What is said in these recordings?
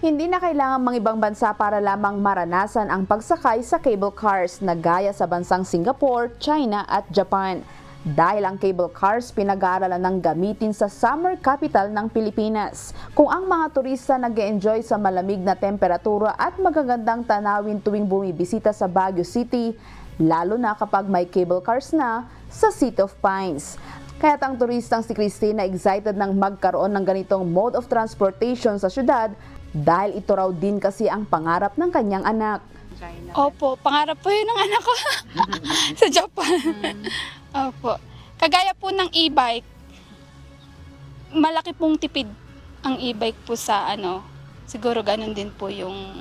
Hindi na kailangan mga ibang bansa para lamang maranasan ang pagsakay sa cable cars na gaya sa bansang Singapore, China at Japan. Dahil ang cable cars pinag-aaralan ng gamitin sa summer capital ng Pilipinas. Kung ang mga turista nag-e-enjoy sa malamig na temperatura at magagandang tanawin tuwing bumibisita sa Baguio City, lalo na kapag may cable cars na sa City of Pines. Kaya't ang turistang si Christina excited nang magkaroon ng ganitong mode of transportation sa syudad dahil ito raw din kasi ang pangarap ng kanyang anak. Opo, pangarap po yun ng anak ko sa Japan. Opo. Kagaya po ng e-bike, malaki pong tipid ang e-bike po sa siguro ganun din po yung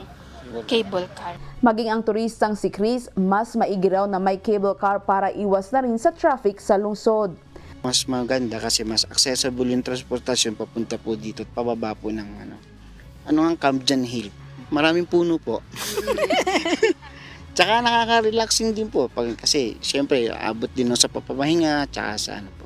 cable car. Maging ang turistang si Chris, mas maigi raw na may cable car para iwas na rin sa traffic sa lungsod. Mas maganda kasi mas accessible yung transportasyon papunta po dito at pababa po ng ang Camjan Hill. Maraming puno po. Tsaka nakaka-relaxing din po kasi syempre abot din sa papamahinga tsaka sa po.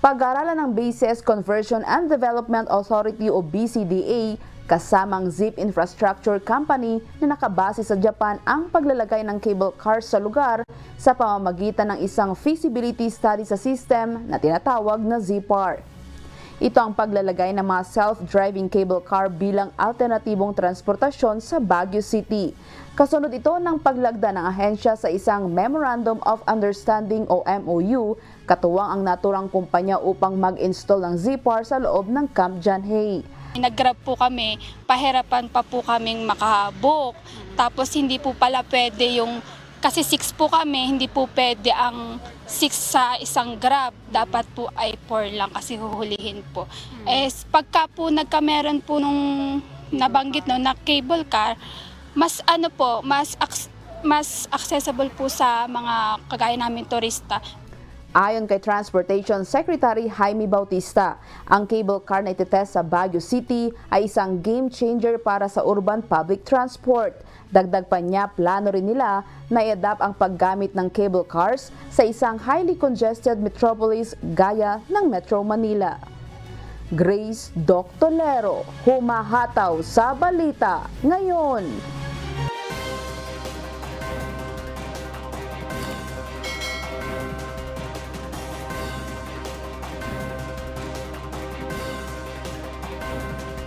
Pag-aaralan ng Bases Conversion and Development Authority o BCDA kasamang Zip Infrastructure Company na nakabase sa Japan ang paglalagay ng cable cars sa lugar sa pamamagitan ng isang feasibility study sa system na tinatawag na ZPAR. Ito ang paglalagay ng mga self-driving cable car bilang alternatibong transportasyon sa Baguio City. Kasunod ito ng paglagda ng ahensya sa isang Memorandum of Understanding o MOU, katuwang ang naturang kumpanya upang mag-install ng ZPAR sa loob ng Camp John Hay. Nag-grab po kami, pahirapan pa po kaming makabook. Tapos hindi po pala pwede kasi 6 po kami, hindi po pwede ang 6 sa isang grab. Dapat po ay 4 lang kasi huhulihin po. Pagka po nagkameron po nung nabanggit na cable car, mas mas accessible po sa mga kagaya namin turista. Ayon kay Transportation Secretary Jaime Bautista, ang cable car na itetest sa Baguio City ay isang game changer para sa urban public transport. Dagdag pa niya, plano rin nila na i-adapt ang paggamit ng cable cars sa isang highly congested metropolis gaya ng Metro Manila. Grace Doctolero, humahataw sa balita ngayon.